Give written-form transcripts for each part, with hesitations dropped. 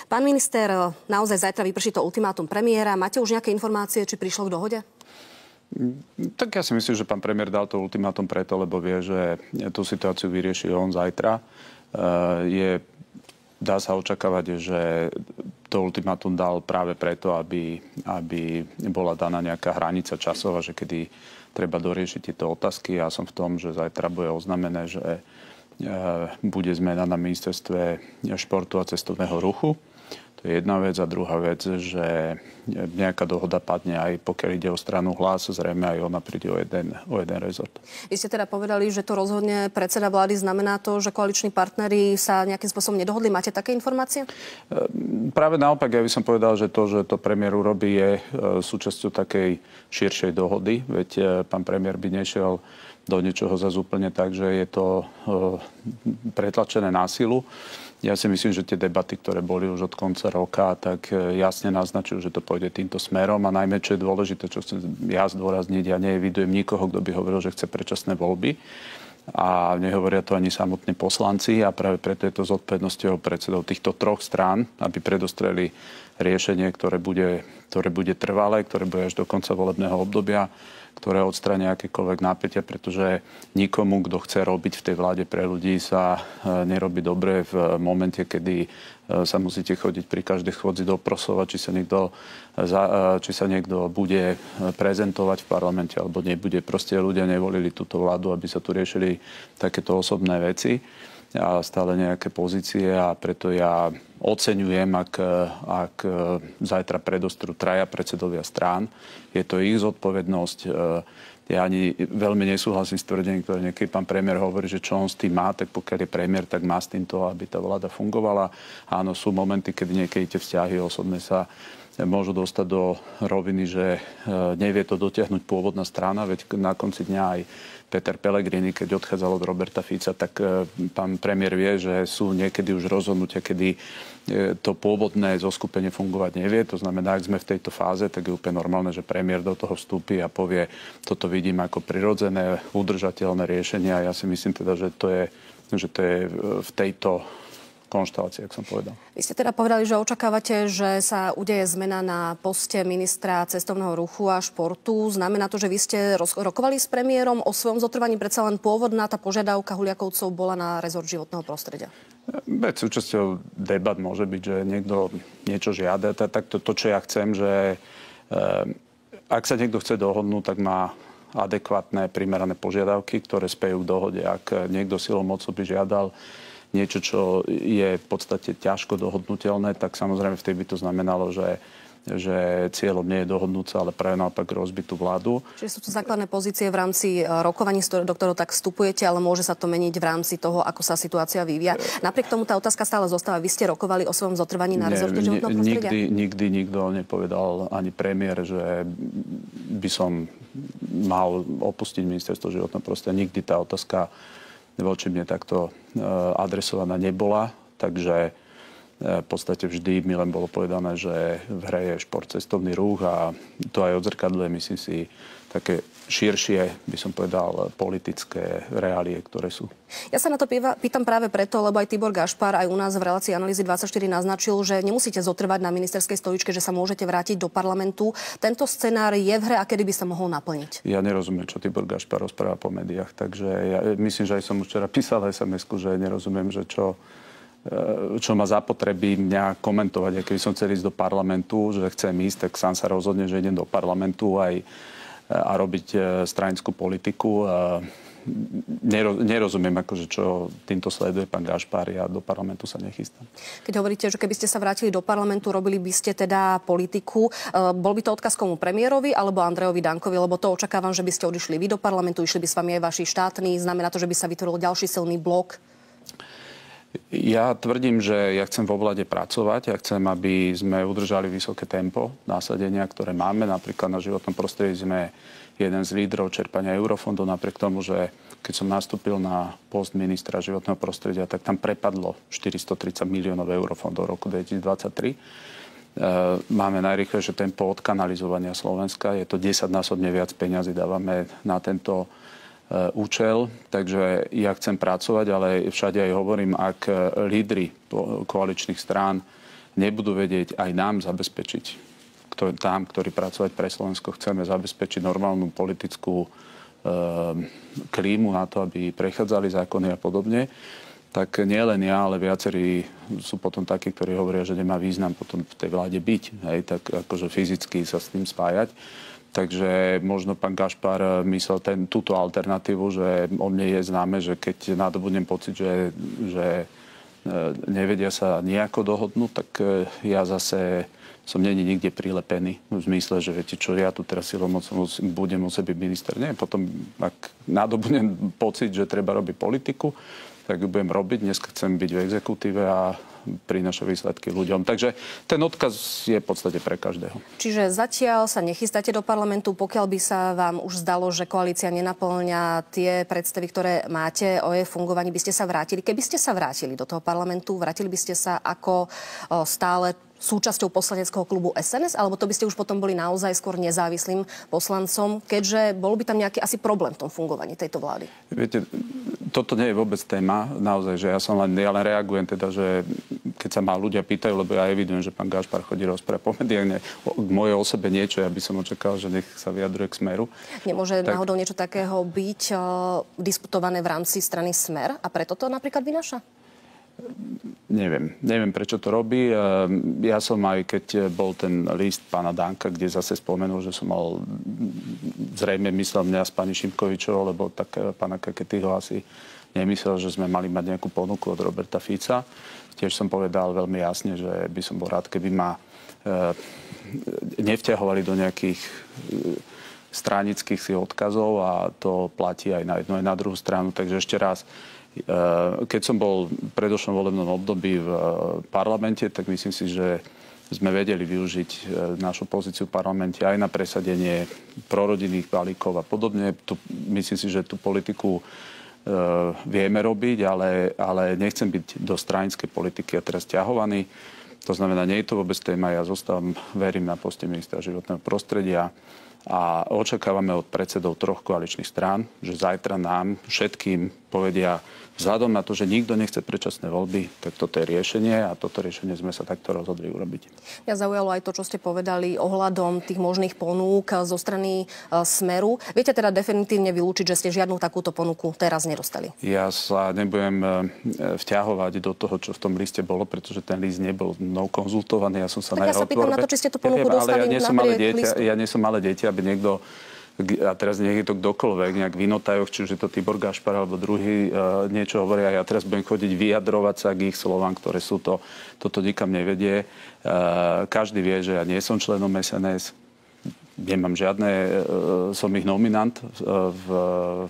Pán minister, naozaj zajtra vyprší to ultimátum premiéra. Máte už nejaké informácie, či prišlo k dohode? Tak ja si myslím, že pán premiér dal to ultimátum preto, lebo vie, že tú situáciu vyrieši on zajtra. Dá sa očakávať, že to ultimátum dal práve preto, aby bola daná nejaká hranica časová, že kedy treba doriešiť tieto otázky. Ja som v tom, že zajtra bude oznamené, že bude zmena na ministerstve športu a cestovného ruchu. To je jedna vec. A druhá vec, že nejaká dohoda padne aj pokiaľ ide o stranu Hlas, zrejme aj ona príde o jeden rezort. Vy ste teda povedali, že to rozhodne predseda vlády. Znamená to, že koaliční partneri sa nejakým spôsobom nedohodli? Máte také informácie? Práve naopak, ja by som povedal, že to premiér urobí, je súčasťou takej širšej dohody. Veď pán premiér by nešiel do niečoho zase úplne tak, že je to pretlačené na silu. Ja si myslím, že tie debaty, ktoré boli už od konca roka, tak jasne naznačujú, že to pôjde týmto smerom. A najmä, čo je dôležité, čo chcem ja zdôrazniť, ja neevidujem nikoho, kto by hovoril, že chce predčasné voľby. A nehovoria to ani samotní poslanci. A práve preto je to zodpovednosťou predsedov týchto troch strán, aby predostreli riešenie, ktoré bude trvalé, ktoré bude až do konca volebného obdobia, ktoré odstránia akékoľvek napätia, pretože nikomu, kto chce robiť v tej vláde pre ľudí, sa nerobí dobre v momente, kedy sa musíte chodiť pri každej schôdzi doprosovať, či sa niekto bude prezentovať v parlamente alebo nebude. Proste ľudia nevolili túto vládu, aby sa tu riešili takéto osobné veci a stále nejaké pozície, a preto ja oceňujem, ak zajtra predostrú traja predsedovia strán. Je to ich zodpovednosť. Ja ani veľmi nesúhlasím s tvrdením, ktoré niekedy pán premiér hovorí, že čo on s tým má, tak pokiaľ je premiér, tak má s týmto, aby tá vláda fungovala. Áno, sú momenty, kedy niekedy tie vzťahy osobné sa môžu dostať do roviny, že nevie to dotiahnuť pôvodná strana, veď na konci dňa aj Peter Pellegrini, keď odchádzal od Roberta Fica, tak pán premiér vie, že sú niekedy už rozhodnutia, kedy to pôvodné zoskupenie fungovať nevie. To znamená, ak sme v tejto fáze, tak je úplne normálne, že premiér do toho vstúpi a povie, toto vidím ako prirodzené, udržateľné riešenie. A ja si myslím teda, že to je v tejto konštelácii, ako som povedal. Vy ste teda povedali, že očakávate, že sa udeje zmena na poste ministra cestovného ruchu a športu. Znamená to, že vy ste rokovali s premiérom o svojom zotrvaní? Predsa len pôvodná tá požiadavka Huliakovcov bola na rezort životného prostredia. Veď súčasťou debat môže byť, že niekto niečo žiada. Tak to, čo ja chcem, že ak sa niekto chce dohodnúť, tak má adekvátne, primerané požiadavky, ktoré spejú k dohode. Ak niekto silou mocou by žiadal niečo, čo je v podstate ťažko dohodnutelné, tak samozrejme vtedy by to znamenalo, že cieľom nie je dohodnúť sa, ale práve naopak rozbiť tú vládu. Čiže sú to základné pozície v rámci rokovaní, do ktorého tak vstupujete, ale môže sa to meniť v rámci toho, ako sa situácia vyvíja. Napriek tomu tá otázka stále zostáva. Vy ste rokovali o svojom zotrvaní na rezorte životného prostredia? Nikdy nikto nepovedal, ani premiér, že by som mal opustiť ministerstvo životného prostredia. Nikdy tá otázka voči mne takto adresovaná nebola, takže v podstate vždy mi len bolo povedané, že v hre je šport, cestovný ruch, a to aj odzrkadľuje, myslím si, také širšie, by som povedal, politické reálie, ktoré sú. Ja sa na to pýtam práve preto, lebo aj Tibor Gašpar aj u nás v relácii Analýzy 24 naznačil, že nemusíte zotrvať na ministerskej stoličke, že sa môžete vrátiť do parlamentu. Tento scenár je v hre a kedy by sa mohol naplniť? Ja nerozumiem, čo Tibor Gašpar rozpráva po médiách, takže ja myslím, že aj som už včera písal SMS-ku, že nerozumiem, že čo má zapotreby mňa komentovať. Keby som chcel ísť do parlamentu, že chcem ísť, tak sám sa rozhodne, že idem do parlamentu a robiť stranickú politiku. Nerozumiem, akože čo týmto sleduje pán Gašpar. Ja do parlamentu sa nechystám. Keď hovoríte, že keby ste sa vrátili do parlamentu, robili by ste teda politiku, bol by to odkaz komu? Premiérovi alebo Andrejovi Dankovi? Lebo to očakávam, že by ste odišli vy do parlamentu, išli by s vami aj vaši štátni. Znamená to, že by sa vytvoril ďalší silný blok? Ja tvrdím, že ja chcem vo vláde pracovať. Ja chcem, aby sme udržali vysoké tempo násadenia, ktoré máme. Napríklad na životnom prostredí sme jeden z lídrov čerpania eurofondov, napriek tomu, že keď som nastúpil na post ministra životného prostredia, tak tam prepadlo 430 miliónov eurofondov v roku 2023. Máme najrýchlejšie tempo odkanalizovania Slovenska. Je to 10-násobne viac peňazí dávame na tento účel, takže ja chcem pracovať, ale všade aj hovorím, ak lídri koaličných strán nebudú vedieť aj nám zabezpečiť, ktorí pracovať pre Slovensko chceme zabezpečiť normálnu politickú klímu na to, aby prechádzali zákony a podobne, tak nie len ja, ale viacerí sú potom takí, ktorí hovoria, že nemá význam potom v tej vláde byť, hej, tak akože fyzicky sa s tým spájať. Takže možno pán Gašpar myslel túto alternatívu, že o mne je známe, že keď nadobudnem pocit, že nevedia sa nejako dohodnúť, tak ja zase som není nikde prilepený. V zmysle, že viete čo, ja tu teraz silou mocou budem musieť byť minister. Nie, potom ak nadobudnem pocit, že treba robiť politiku, tak ju budem robiť. Dneska chcem byť v exekutíve a prináša výsledky ľuďom. Takže ten odkaz je v podstate pre každého. Čiže zatiaľ sa nechystáte do parlamentu, pokiaľ by sa vám už zdalo, že koalícia nenaplňa tie predstavy, ktoré máte o jej fungovaní, by ste sa vrátili. Keby ste sa vrátili do toho parlamentu, vrátili by ste sa ako stále súčasťou poslaneckého klubu SNS, alebo to by ste už potom boli naozaj skôr nezávislým poslancom, keďže bol by tam nejaký asi problém v tom fungovaní tejto vlády? Viete, toto nie je vôbec téma, naozaj, že ja len reagujem teda, že keď sa ma ľudia pýtajú, lebo ja evidujem, že pán Gašpar chodí rozprávať po médiách, k mojej osobe niečo, ja by som očakal, že nech sa vyjadruje k Smeru. Nemôže náhodou niečo takého byť diskutované v rámci strany Smer a preto to napríklad vynáša? Neviem, prečo to robí. Ja som aj, keď bol ten list pána Danka, kde zase spomenul, že som mal, zrejme myslel mňa s pani Šimkovičovou, lebo tak pána Keketyho asi nemyslel, že sme mali mať nejakú ponuku od Roberta Fica. Tiež som povedal veľmi jasne, že by som bol rád, keby ma nevťahovali do nejakých stranických si odkazov a to platí aj na jednu, aj na druhú stranu. Takže ešte raz, keď som bol v predošlom volebnom období v parlamente, tak myslím si, že sme vedeli využiť našu pozíciu v parlamente aj na presadenie prorodinných balíkov a podobne. Myslím si, že tú politiku vieme robiť, ale nechcem byť do stranickej politiky a teraz ťahovaný. To znamená, nie je to vôbec téma. Ja zostávam, verím, na poste ministra životného prostredia a očakávame od predsedov 3 koaličných strán, že zajtra nám všetkým povedia, vzhľadom na to, že nikto nechce predčasné voľby, tak toto je riešenie a toto riešenie sme sa takto rozhodli urobiť. Mňa zaujalo aj to, čo ste povedali ohľadom tých možných ponúk zo strany Smeru. Viete teda definitívne vylúčiť, že ste žiadnu takúto ponuku teraz nedostali? Ja sa nebudem vťahovať do toho, čo v tom liste bolo, pretože ten list nebol mnou konzultovaný. Ja som sa tak ja sa pýtam na to, či ste tú ponuku dostali napriek listu. Ja nie som malé dieťa, aby niekto a teraz nech je to kdokoľvek, nejak v inotajoch, či už je to Tibor Gašpar alebo druhý niečo hovoria. Ja teraz budem chodiť vyjadrovať sa k ich slovám, ktoré sú to. Toto nikam nevedie. Každý vie, že ja nie som členom SNS. Nemám žiadne, som ich nominant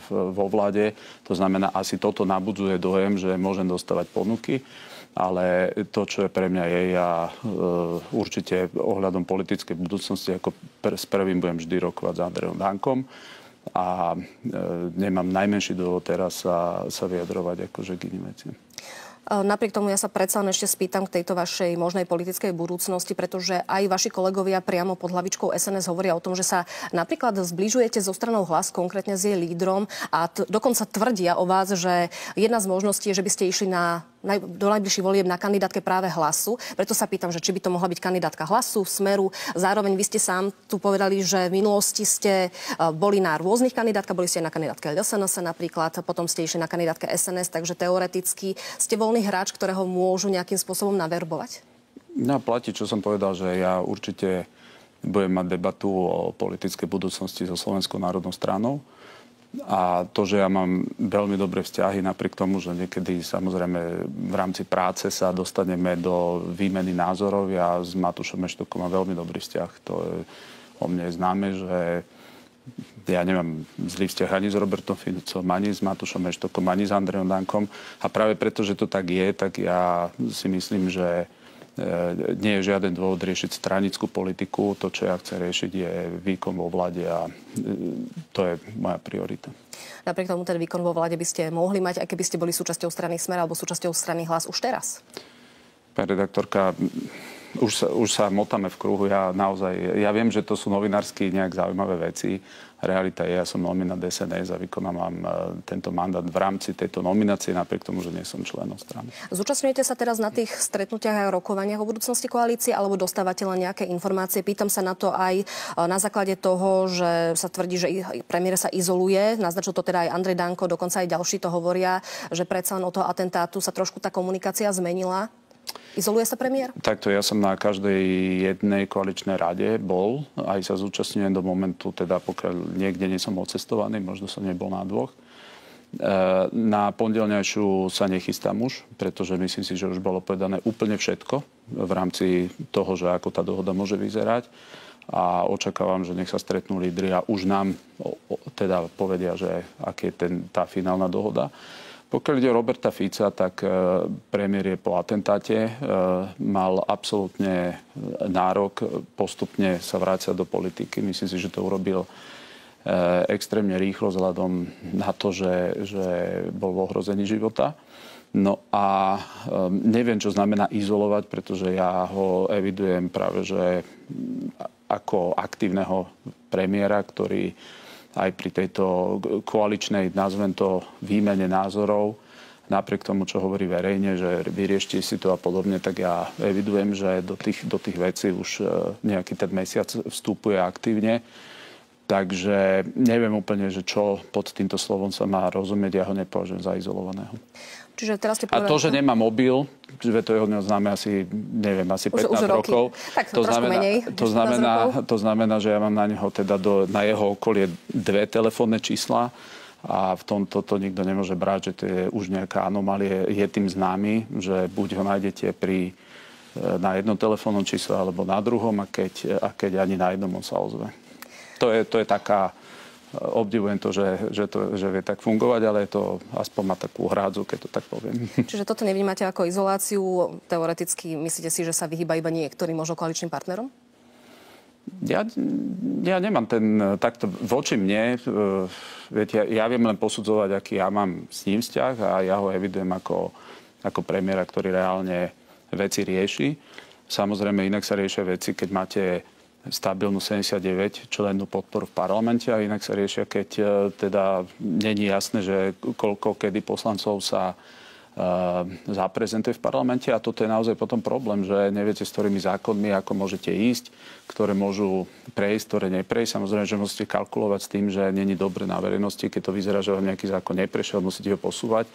vo vláde. To znamená, asi toto nabudzuje dojem, že môžem dostávať ponuky. Ale to, čo je pre mňa je, ja určite ohľadom politickej budúcnosti ako s prvým budem vždy rokovať s Andrejom Dankom a nemám najmenší dôvod teraz sa vyjadrovať akože k iným veciam. Napriek tomu ja sa predsa len ešte spýtam k tejto vašej možnej politickej budúcnosti, pretože aj vaši kolegovia priamo pod hlavičkou SNS hovoria o tom, že sa napríklad zbližujete so stranou Hlas, konkrétne s jej lídrom a dokonca tvrdia o vás, že jedna z možností je, že by ste išli do najbližších volieb na kandidátke práve Hlasu. Preto sa pýtam, že či by to mohla byť kandidátka Hlasu, Smeru. Zároveň vy ste sám tu povedali, že v minulosti ste boli na rôznych kandidátkach, boli ste aj na kandidátke SNS napríklad, potom ste išli na kandidátke SNS, takže teoreticky ste voľný hráč, ktorého môžu nejakým spôsobom naverbovať? No, platí, čo som povedal, že ja určite budem mať debatu o politickej budúcnosti so Slovenskou národnou stranou. A to, že ja mám veľmi dobré vzťahy, napriek tomu, že niekedy samozrejme v rámci práce sa dostaneme do výmeny názorov. Ja s Matúšom Eštokom mám veľmi dobrý vzťah. To je o mne známe, že ja nemám zlý vzťah ani s Robertom Ficom, ani s Matúšom Eštokom, ani s Andrejom Dankom. A práve preto, že to tak je, tak ja si myslím, že nie je žiaden dôvod riešiť stranickú politiku. To, čo ja chcem riešiť, je výkon vo vláde a to je moja priorita. Napriek tomu ten výkon vo vláde by ste mohli mať, aj keby ste boli súčasťou strany Smer alebo súčasťou strany Hlas už teraz? Pani redaktorka, už sa motáme v kruhu. Ja viem, že to sú novinársky nejak zaujímavé veci. Realita je, ja som nominant SNS a vykonávam tento mandát v rámci tejto nominácie, napriek tomu, že nie som členom strany. Zúčastňujete sa teraz na tých stretnutiach a rokovaniach o budúcnosti koalície, alebo dostávate len nejaké informácie? Pýtam sa na to aj na základe toho, že sa tvrdí, že premiér sa izoluje. Naznačil to teda aj Andrej Danko, dokonca aj ďalší to hovoria, že predsa len od toho atentátu sa trošku tá komunikácia zmenila. Izoluje sa premiér? Takto, ja som na každej jednej koaličnej rade bol, aj sa zúčastňujem do momentu, teda pokiaľ niekde nie som odcestovaný, možno som nebol na dvoch. Na pondelňajšiu sa nechystám už, pretože myslím si, že už bolo povedané úplne všetko v rámci toho, že ako tá dohoda môže vyzerať. A očakávam, že nech sa stretnú lídri a už nám teda povedia, že aká je tá finálna dohoda. Pokiaľ ide o Roberta Fica, tak premiér je po atentáte, mal absolútne nárok postupne sa vrácať do politiky. Myslím si, že to urobil extrémne rýchlo vzhľadom na to, že bol v ohrození života. No a neviem, čo znamená izolovať, pretože ja ho evidujem práve že ako aktívneho premiéra, ktorý aj pri tejto koaličnej, nazvem to, výmene názorov, napriek tomu, čo hovorí verejne, že vyriešte si to a podobne, tak ja evidujem, že do tých vecí už nejaký ten mesiac vstupuje aktívne. Takže neviem úplne, že čo pod týmto slovom sa má rozumieť, ja ho nepovažujem za izolovaného. Čiže teraz ste povedali, a to, že nemá mobil, že to jeho známe asi, neviem, asi 15 už rokov. Tak to znamená, že ja mám na neho teda na jeho okolie 2 telefónne čísla a v tomto to nikto nemôže brať, že to je už nejaká anomálie. Je tým známy, že buď ho nájdete na jednom telefónnom čísle alebo na druhom a keď ani na jednom on sa ozve. To je taká... Obdivujem to, že vie tak fungovať, ale to aspoň má takú hrádzu, keď to tak poviem. Čiže toto nevnímate ako izoláciu? Teoreticky myslíte si, že sa vyhýba iba niektorým možno koaličným partnerom? Ja nemám takto voči mne. Viete, ja viem len posudzovať, aký ja mám s ním vzťah a ja ho evidujem ako premiéra, ktorý reálne veci rieši. Samozrejme, inak sa riešia veci, keď máte stabilnú 79 člennú podporu v parlamente a inak sa riešia, keď teda není jasné, že koľko kedy poslancov sa zaprezentuje v parlamente a toto je naozaj potom problém, že neviete, s ktorými zákonmi, ako môžete ísť, ktoré môžu prejsť, ktoré neprejsť. Samozrejme, že musíte kalkulovať s tým, že není dobre na verejnosti, keď to vyzerá, že vám nejaký zákon neprešiel, musíte ho posúvať.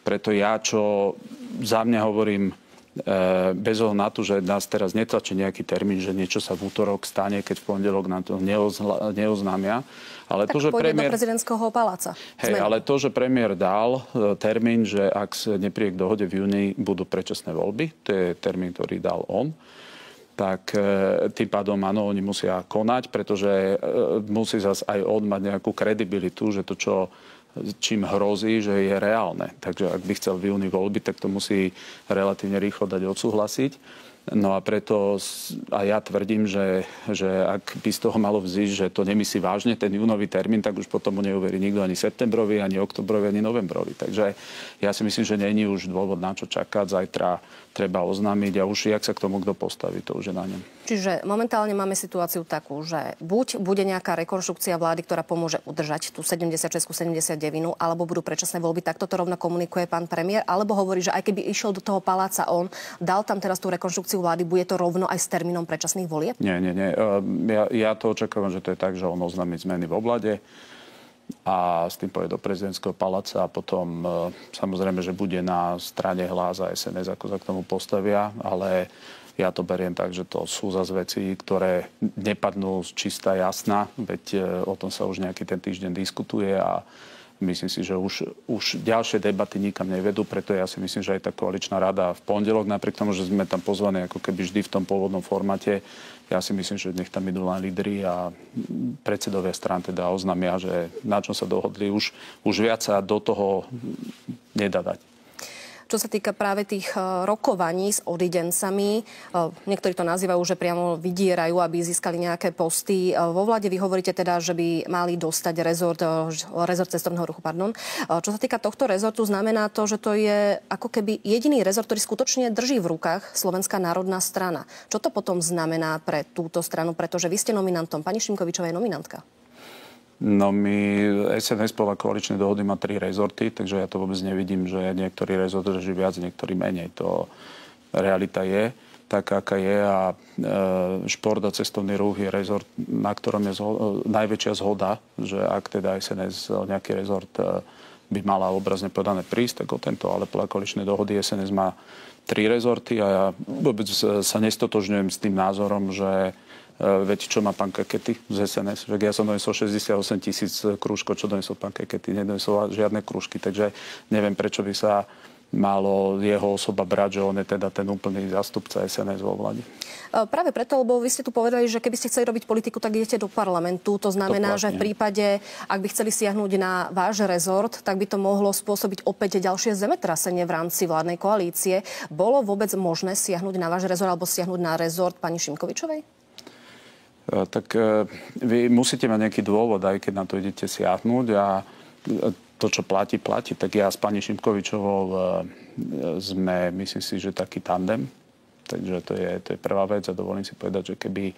Preto ja, čo za mňa hovorím, bez ohľadu na to, že nás teraz netlačí nejaký termín, že niečo sa v útorok stane, keď v pondelok nám to neoznámia. Ale tak to, že premiér do prezidentského paláca. Ale to, že premiér dal termín, že ak nepríde k dohode v júni, budú predčasné voľby, to je termín, ktorý dal on, tak tým pádom áno, oni musia konať, pretože musí zase aj on mať nejakú kredibilitu, že to, čím hrozí, že je reálne. Takže ak by chcel v júni voľby, tak to musí relatívne rýchlo dať odsúhlasiť. No a preto a ja tvrdím, že ak by z toho malo vzísť, že to nemyslí vážne ten júnový termín, tak už potom mu neuverí nikto ani septembrový, ani oktobrový, ani novembrový. Takže ja si myslím, že není už dôvod na čo čakať. Zajtra treba oznámiť a už jak sa k tomu kto postaví, to už je na ňom. Čiže momentálne máme situáciu takú, že buď bude nejaká rekonštrukcia vlády, ktorá pomôže udržať tú 76-79, alebo budú predčasné voľby, tak toto rovno komunikuje pán premiér, alebo hovorí, že aj keby išiel do toho paláca on, dal tam teraz tú rekonštrukciu vlády, bude to rovno aj s termínom predčasných volieb? Nie. Ja to očakávam, že to je tak, že on oznámi zmeny vo vláde a s tým pôjde do prezidentského paláca a potom samozrejme, že bude na strane Hlas a SNS, ako sa k tomu postavia, ale ja to beriem tak, že to sú zase veci, ktoré nepadnú z čistá jasná, veď o tom sa už nejaký ten týždeň diskutuje a myslím si, že už ďalšie debaty nikam nevedú, preto ja si myslím, že aj tá koaličná rada v pondelok, napriek tomu, že sme tam pozvaní ako keby vždy v tom pôvodnom formáte, ja si myslím, že nech tam idú len lídri a predsedovia strán teda oznámia, že na čom sa dohodli, už viac sa do toho nedá dať. Čo sa týka práve tých rokovaní s odidencami, niektorí to nazývajú, že priamo vydierajú, aby získali nejaké posty. Vo vláde vy hovoríte teda, že by mali dostať rezort cestovného ruchu. Čo sa týka tohto rezortu, znamená to, že to je ako keby jediný rezort, ktorý skutočne drží v rukách Slovenská národná strana. Čo to potom znamená pre túto stranu? Pretože vy ste nominantom. Pani Šimkovičová je nominantka. No SNS podľa koaličnej dohody má 3 rezorty, takže ja to vôbec nevidím, že niektorý rezort drží viac, niektorý menej. To realita je taká, aká je a šport a cestovný ruch je rezort, na ktorom je najväčšia zhoda, že ak teda SNS nejaký rezort by mala obrazne povedané prísť, tak o tento, ale podľa koaličnej dohody SNS má 3 rezorty a ja vôbec sa nestotožňujem s tým názorom, že veď čo má pán Kekety z SNS? Že ja som donesol 68 000 krúžkov, čo donesol pán Kekety. Nedonesol žiadne krúžky, takže neviem, prečo by sa malo jeho osoba brať, že on je teda ten úplný zástupca SNS vo vláde. Práve preto, lebo vy ste tu povedali, že keby ste chceli robiť politiku, tak idete do parlamentu. To znamená, že v prípade, ak by chceli siahnuť na váš rezort, tak by to mohlo spôsobiť opäť ďalšie zemetrasenie v rámci vládnej koalície. Bolo vôbec možné siahnuť na váš rezort alebo siahnuť na rezort pani Šimkovičovej? Tak vy musíte mať nejaký dôvod, aj keď na to idete siahnuť a to, čo platí. Tak ja s pani Šimkovičovou sme, myslím si, že taký tandem. Takže to je prvá vec a dovolím si povedať, že keby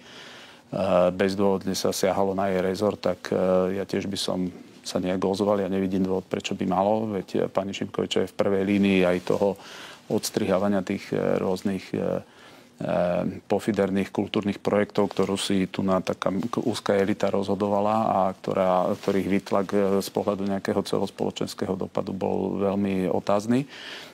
bezdôvodne sa siahalo na jej rezort, tak ja tiež by som sa nejak ozval. Ja nevidím dôvod, prečo by malo. Veď pani Šimkovičová je v prvej línii aj toho odstrihávania tých rôznych pofiderných kultúrnych projektov, ktorú si tu na taká úzka elita rozhodovala a ktorých výtlak z pohľadu nejakého celospoločenského dopadu bol veľmi otázny.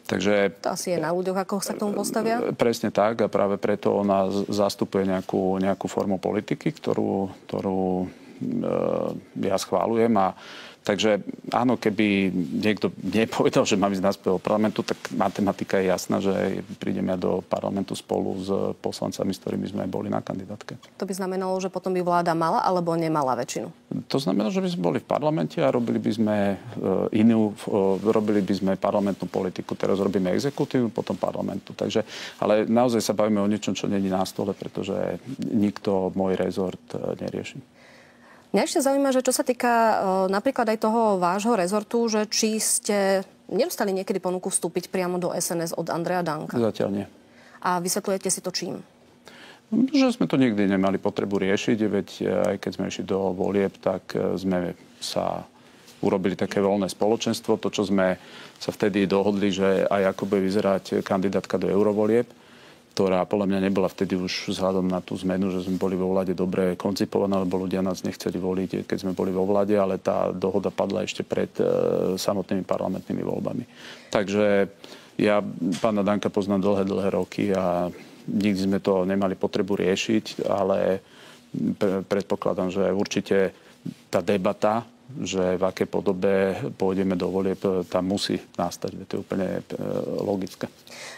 Takže to asi je na ľuďoch, ako sa k tomu postavia? Presne tak a práve preto ona zastupuje nejakú formu politiky, ktorú ja schváľujem a takže áno, keby niekto nepovedal, že mám ísť naspäť do parlamentu, tak matematika je jasná, že prídeme do parlamentu spolu s poslancami, s ktorými sme boli na kandidátke. To by znamenalo, že potom by vláda mala alebo nemala väčšinu? To znamená, že by sme boli v parlamente a robili by sme parlamentnú politiku. Teraz robíme exekutívu, potom parlamentu. Takže, ale naozaj sa bavíme o niečom, čo není na stole, pretože nikto môj rezort nerieši. Mňa ešte zaujíma, že čo sa týka napríklad aj toho vášho rezortu, že či ste nedostali niekedy ponuku vstúpiť priamo do SNS od Andreja Danka? Zatiaľ nie. A vysvetľujete si to čím? Že sme to nikdy nemali potrebu riešiť, veď aj keď sme išli do volieb, tak sme sa urobili také voľné spoločenstvo. To, čo sme sa vtedy dohodli, že aj ako bude vyzerať kandidátka do eurovolieb, ktorá podľa mňa nebola vtedy už vzhľadom na tú zmenu, že sme boli vo vláde dobre koncipované, lebo ľudia nás nechceli voliť, keď sme boli vo vláde, ale tá dohoda padla ešte pred samotnými parlamentnými voľbami. Takže ja pána Danka poznám dlhé roky a nikdy sme to nemali potrebu riešiť, ale predpokladám, že určite tá debata, že v akej podobe pôjdeme do volieb, tam musí nastať. To je úplne logické.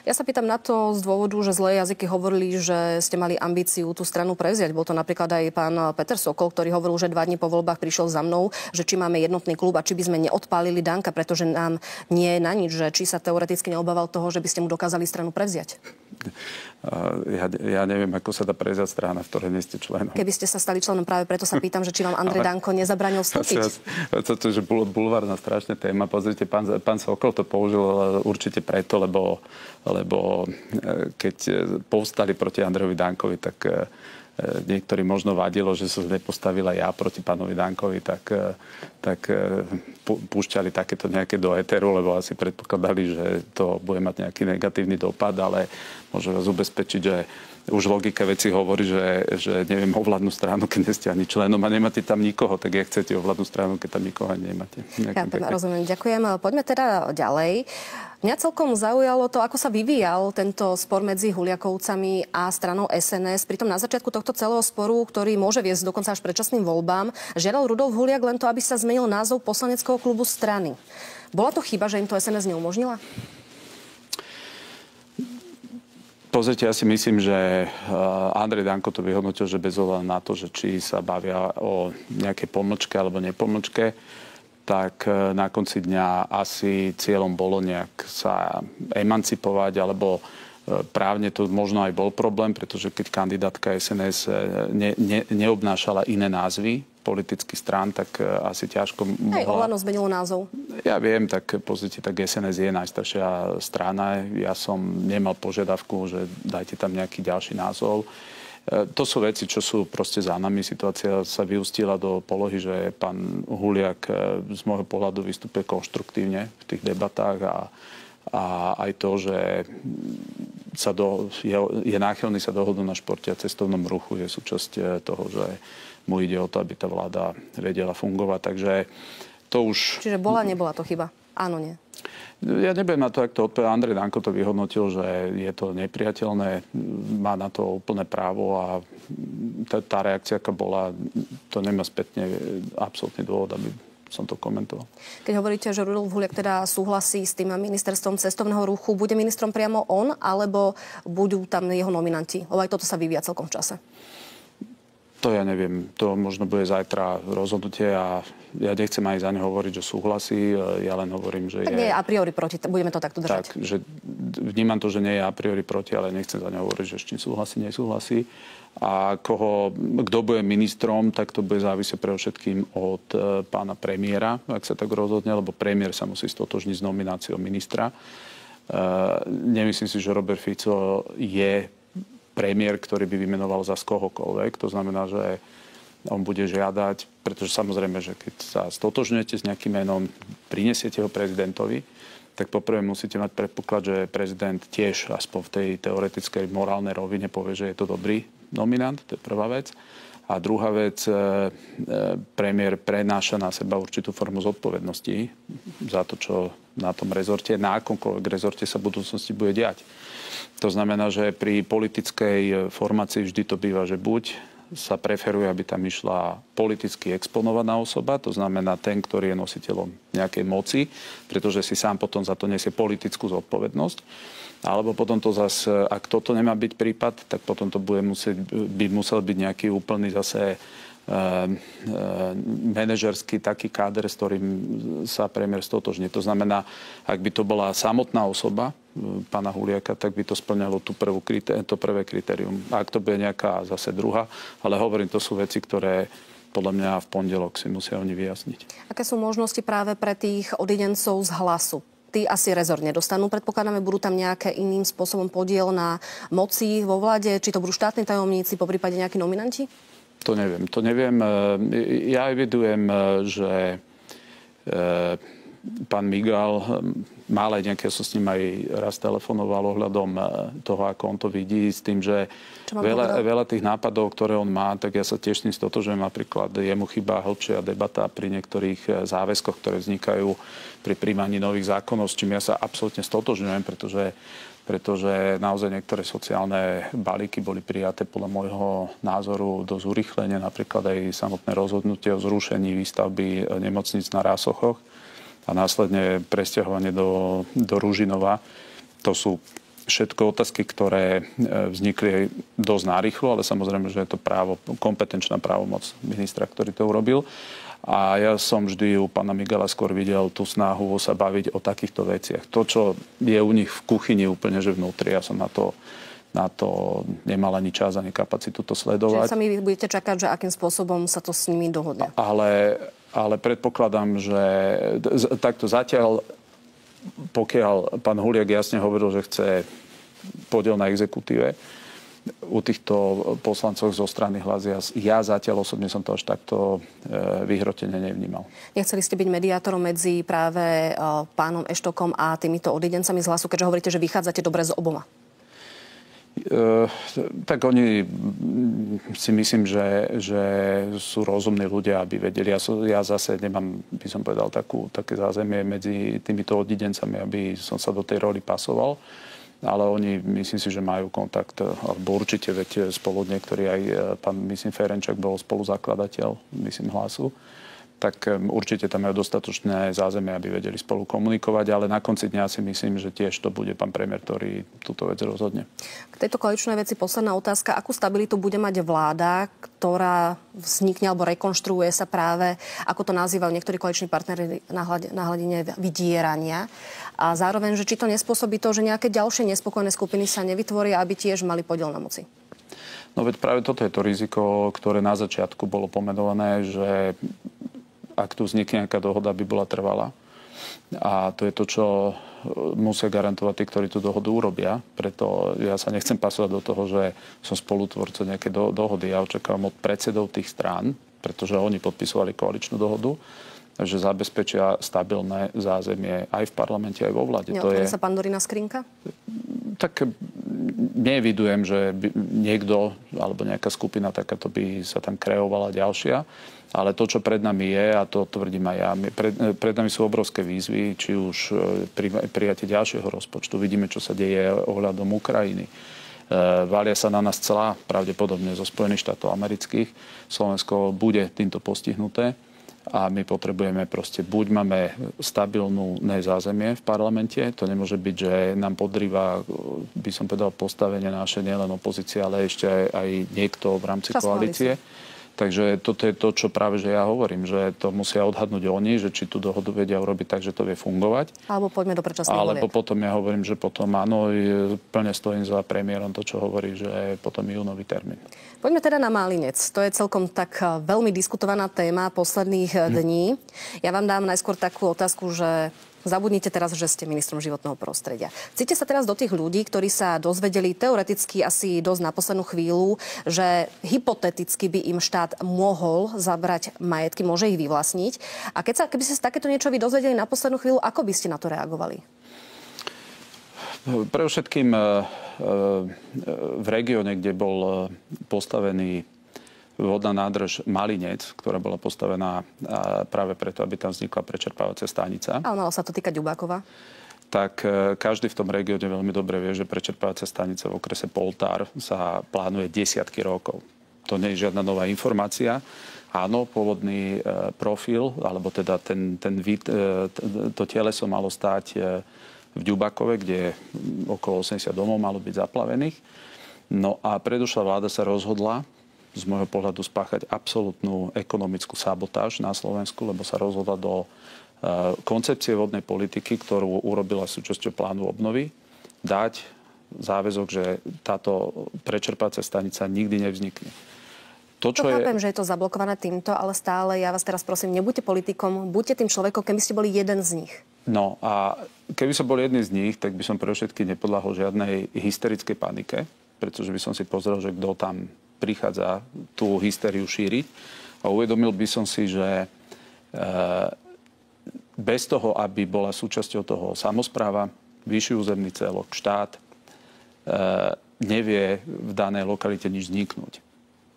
Ja sa pýtam na to z dôvodu, že zlé jazyky hovorili, že ste mali ambíciu tú stranu prevziať. Bol to napríklad aj pán Peter Sokol, ktorý hovoril, že 2 dní po voľbách prišiel za mnou, že či máme jednotný klub a či by sme neodpálili Danka, pretože nám nie je na nič, že či sa teoreticky neobával toho, že by ste mu dokázali stranu prevziať. Ja neviem, ako sa dá prevziať strana, v ktorej nie ste členom. Keby ste sa stali členom, práve preto sa pýtam, že či vám Andrej Danko nezabranil vstúpiť. Toto je bulvárna strašná téma. Pozrite, pán Sokol to použil určite preto, lebo keď povstali proti Andrejovi Dankovi, tak niektorí možno vadilo, že sa nepostavila ja proti pánovi Dankovi, tak púšťali takéto nejaké do éteru, lebo asi predpokladali, že to bude mať nejaký negatívny dopad, ale môžem vás ubezpečiť, že už logika veci hovorí, že neviem, ovládnu stranu, keď nie ste ani členom a nemáte tam nikoho, tak jak chcete ovládnu stranu, keď tam nikoho ani nemáte. Ja rozumiem, ďakujem. Poďme teda ďalej. Mňa celkom zaujalo to, ako sa vyvíjal tento spor medzi Huliakovcami a stranou SNS. Pritom na začiatku tohto celého sporu, ktorý môže viesť dokonca až predčasným voľbám, žiadal Rudolf Huliak len to, aby sa zmenil názov poslaneckého klubu strany. Bola to chyba, že im to SNS neumožnila? Pozrite, ja si myslím, že Andrej Danko to vyhodnotil, že bez ohľadu na to, že či sa bavia o nejakej pomlčke alebo nepomlčke, tak na konci dňa asi cieľom bolo nejak sa emancipovať, alebo právne to možno aj bol problém, pretože keď kandidátka SNS neobnášala iné názvy politických strán, tak asi ťažko mohla... Aj Olano zmenilo názov. Ja viem, tak pozrite, tak SNS je najstaršia strana. Ja som nemal požiadavku, že dajte tam nejaký ďalší názov. To sú veci, čo sú proste za nami. Situácia sa vyústila do polohy, že pán Huliak z môjho pohľadu vystupuje konštruktívne v tých debatách a aj to, že je náchylný sa dohodnúť na športe a cestovnom ruchu, je súčasť toho, že mu ide o to, aby tá vláda vedela fungovať. Takže to už... Čiže nebola to chyba? Áno, nie. Ja nebudem na to, ak to odpovedal. Andrej Danko to vyhodnotil, že je to nepriateľné, má na to úplné právo a tá reakcia, aká bola, to nemá spätne absolútny dôvod, aby som to komentoval. Keď hovoríte, že Rudolf Huliak teda súhlasí s tým ministerstvom cestovného ruchu, bude ministrom priamo on, alebo budú tam jeho nominanti? Lebo aj toto sa vyvíja celkom v čase. To ja neviem. To možno bude zajtra rozhodnutie a ja nechcem aj za neho hovoriť, že súhlasí. Ja len hovorím, že tak nie je a priori proti. Budeme to takto držať. Tak, že vnímam to, že nie je a priori proti, ale nechcem za neho hovoriť, že s čím súhlasí, nesúhlasí. A kto bude ministrom, tak to bude závisieť pre všetkým od pána premiéra, ak sa tak rozhodne, lebo premiér sa musí stotožniť s nomináciou ministra. Nemyslím si, že Robert Fico je premiér, ktorý by vymenoval za kohokoľvek. To znamená, že on bude žiadať, pretože samozrejme, že keď sa stotožňujete s nejakým menom, prinesiete ho prezidentovi, tak poprvé musíte mať predpoklad, že prezident tiež aspoň v tej teoretickej morálnej rovine povie, že je to dobrý nominant, to je prvá vec. A druhá vec, premiér prenáša na seba určitú formu zodpovednosti za to, čo na tom rezorte, na akomkoľvek rezorte sa v budúcnosti bude diať. To znamená, že pri politickej formácii vždy to býva, že buď sa preferuje, aby tam išla politicky exponovaná osoba, to znamená ten, ktorý je nositeľom nejakej moci, pretože si sám potom za to nesie politickú zodpovednosť. Alebo potom to zase, ak toto nemá byť prípad, tak potom to musel byť nejaký úplný zase manažerský taký káder, s ktorým sa premiér stotožní. To znamená, ak by to bola samotná osoba pána Huliaka, tak by to splňalo to prvé kritérium. A ak to bude nejaká zase druhá, ale hovorím, to sú veci, ktoré podľa mňa v pondelok si musia oni vyjasniť. Aké sú možnosti práve pre tých odidencov z Hlasu? Tí asi rezort nedostanú, predpokladáme, budú tam nejaké iným spôsobom podiel na moci vo vláde, či to budú štátni tajomníci, poprípade nejakí nominanti? To neviem. Ja evidujem, že pán Migal mal aj nejaké, som s ním aj raz telefonoval ohľadom toho, ako on to vidí, s tým, že veľa tých nápadov, ktoré on má, tak ja sa tiež s tým stotožujem. Napríklad jemu chýba hĺbšia debata pri niektorých záväzkoch, ktoré vznikajú pri príjmaní nových zákonov, s čím ja sa absolútne stotožňujem, pretože naozaj niektoré sociálne balíky boli prijaté podľa môjho názoru dosť urýchlene, napríklad aj samotné rozhodnutie o zrušení výstavby nemocníc na Rásochoch a následne presťahovanie do Ružinova. To sú všetko otázky, ktoré vznikli dosť narýchlo, ale samozrejme, že je to kompetenčná právomoc ministra, ktorý to urobil. A ja som vždy u pána Migala skôr videl tú snahu sa baviť o takýchto veciach. To, čo je u nich v kuchyni úplne že vnútri, ja som na to nemal ani čas, ani kapacitu to sledovať. Čiže sami budete čakať, že akým spôsobom sa to s nimi dohodne? Ale predpokladám, že takto zatiaľ, pokiaľ pán Huliak jasne hovoril, že chce podiel na exekutíve, u týchto poslancov zo strany Hlas, ja zatiaľ osobne som to až takto vyhrotene nevnímal. Nechceli ste byť mediátorom medzi práve pánom Eštokom a týmito odidencami z Hlasu, keďže hovoríte, že vychádzate dobre z oboma? Tak oni si myslím, že sú rozumní ľudia, aby vedeli. Ja zase nemám, by som povedal, také zázemie medzi týmito odidencami, aby som sa do tej roli pasoval. Ale oni, myslím si, že majú kontakt, alebo určite, veď spolu niektorí, aj pán, myslím, Ferenčák bol spoluzakladateľ, myslím, Hlasu. tak určite tam majú dostatočné zázemie, aby vedeli spolu komunikovať, ale na konci dňa si myslím, že tiež to bude pán premiér, ktorý túto vec rozhodne. K tejto koaličnej veci posledná otázka. Akú stabilitu bude mať vláda, ktorá vznikne alebo rekonštruuje sa práve, ako to nazývajú niektorí koaliční partneri, na hladine vydierania? A zároveň, že či to nespôsobí to, že nejaké ďalšie nespokojné skupiny sa nevytvoria, aby tiež mali podiel na moci? No veď práve toto je to riziko, ktoré na začiatku bolo pomenované, že ak tu vznikne nejaká dohoda, by bola trvalá. A to je to, čo musia garantovať tí, ktorí tú dohodu urobia. Preto ja sa nechcem pasovať do toho, že som spolutvorcom nejaké dohody. Ja očakávam od predsedov tých strán, pretože oni podpisovali koaličnú dohodu, že zabezpečia stabilné zázemie aj v parlamente, aj vo vláde. Neotvorí sa Pandorina skrinka? Tak nevidujem, že niekto alebo nejaká skupina takáto by sa tam kreovala ďalšia. Ale to, čo pred nami je, a to tvrdím aj ja, pred nami sú obrovské výzvy, či už prijatie ďalšieho rozpočtu. Vidíme, čo sa deje ohľadom Ukrajiny. Valia sa na nás clá, pravdepodobne zo Spojených štátov amerických. Slovensko bude týmto postihnuté. A my potrebujeme proste, buď máme stabilnú zázemie v parlamente, to nemôže byť, že nám podrýva, by som povedal, postavenie naše nielen opozície, ale ešte aj niekto v rámci koalície. Takže toto je to, čo práve že ja hovorím, že to musia odhadnúť oni, že či tú dohodu vedia urobiť tak, že to vie fungovať. Alebo poďme do predčasných volieb. Alebo potom ja hovorím, že potom áno, plne stojím za premiérom to, čo hovorí, že je potom júnový termín. Poďme teda na Málinec. To je celkom tak veľmi diskutovaná téma posledných dní. Ja vám dám najskôr takú otázku, že zabudnite teraz, že ste ministrom životného prostredia. Cíte sa teraz do tých ľudí, ktorí sa dozvedeli teoreticky asi dosť na poslednú chvíľu, že hypoteticky by im štát mohol zabrať majetky, môže ich vyvlastniť. A keby ste sa takéto niečo vy dozvedeli na poslednú chvíľu, ako by ste na to reagovali? Pre všetkým v regióne, kde bol postavený vodná nádrž Malinec, ktorá bola postavená práve preto, aby tam vznikla prečerpávacia stanica. Ale malo sa to týkať Ďubákova. Tak každý v tom regióne veľmi dobre vie, že prečerpávacia stanica v okrese Poltár sa plánuje desiatky rokov. To nie je žiadna nová informácia. Áno, pôvodný profil, alebo teda to teleso malo stáť v Ďubákove, kde okolo 80 domov malo byť zaplavených. No a predošlá vláda sa rozhodla z môjho pohľadu spáchať absolútnu ekonomickú sabotáž na Slovensku, lebo sa rozhodla do koncepcie vodnej politiky, ktorú urobila súčasťou plánu obnovy, dať záväzok, že táto prečerpácia stanica nikdy nevznikne. Chápem, že je to zablokované týmto, ale stále ja vás teraz prosím, nebuďte politikom, buďte tým človekom, keby ste boli jeden z nich. No a keby som bol jedný z nich, tak by som pre všetky nepodľahol žiadnej hysterickej panike, pretože by som si pozrel, že kto tam prichádza tú hysteriu šíriť. A uvedomil by som si, že bez toho, aby bola súčasťou toho samospráva, vyšší územný celok, štát, nevie v danej lokalite nič vzniknúť.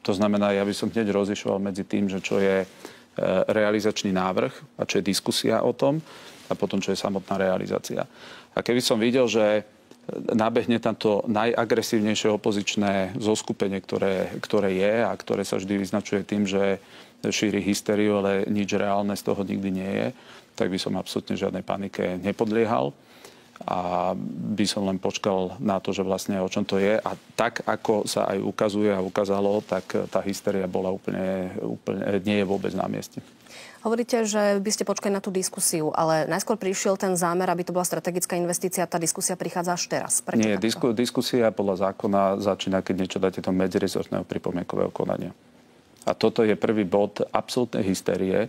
To znamená, ja by som hneď rozlišoval medzi tým, že čo je realizačný návrh a čo je diskusia o tom a potom, čo je samotná realizácia. A keby som videl, že nabehne tam to najagresívnejšie opozičné zoskupenie, ktoré je a ktoré sa vždy vyznačuje tým, že šíri hysteriu, ale nič reálne z toho nikdy nie je, tak by som absolútne žiadnej panike nepodliehal. A by som len počkal na to, že vlastne o čom to je. A tak, ako sa aj ukazuje a ukázalo, tak tá hysteria bola úplne nie je vôbec na mieste. Hovoríte, že by ste počkali na tú diskusiu, ale najskôr prišiel ten zámer, aby to bola strategická investícia. Tá diskusia prichádza až teraz. Prečo nie, diskusia podľa zákona začína, keď niečo dáte do medzirezortného pripomienkového konania. A toto je prvý bod absolútnej hystérie,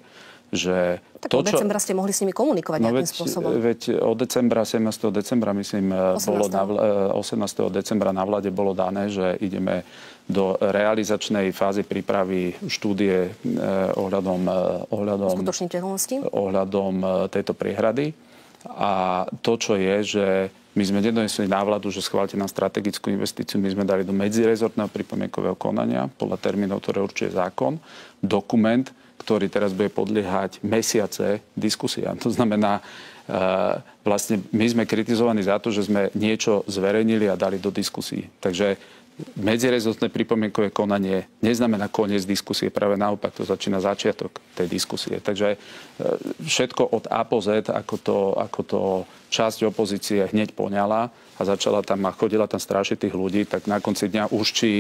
že tak od decembra ste mohli s nimi komunikovať nejakým spôsobom. Veď od decembra, 17. decembra, myslím, 18. decembra na vláde bolo dané, že ideme do realizačnej fázy prípravy štúdie ohľadom tejto priehrady. A to, čo je, že my sme nedonesli na vládu, že schválte nám strategickú investíciu, my sme dali do medzirezortného pripomienkového konania podľa termínov, ktoré určuje zákon, dokument, ktorý teraz bude podliehať mesiace diskusiám. To znamená, vlastne my sme kritizovaní za to, že sme niečo zverejnili a dali do diskusí. Takže medzirezortné pripomienkové konanie neznamená koniec diskusie, práve naopak, to začína začiatok tej diskusie. Takže všetko od A po Z, ako to časť opozície hneď poňala a začala tam a chodila tam strašiť tých ľudí, tak na konci dňa už či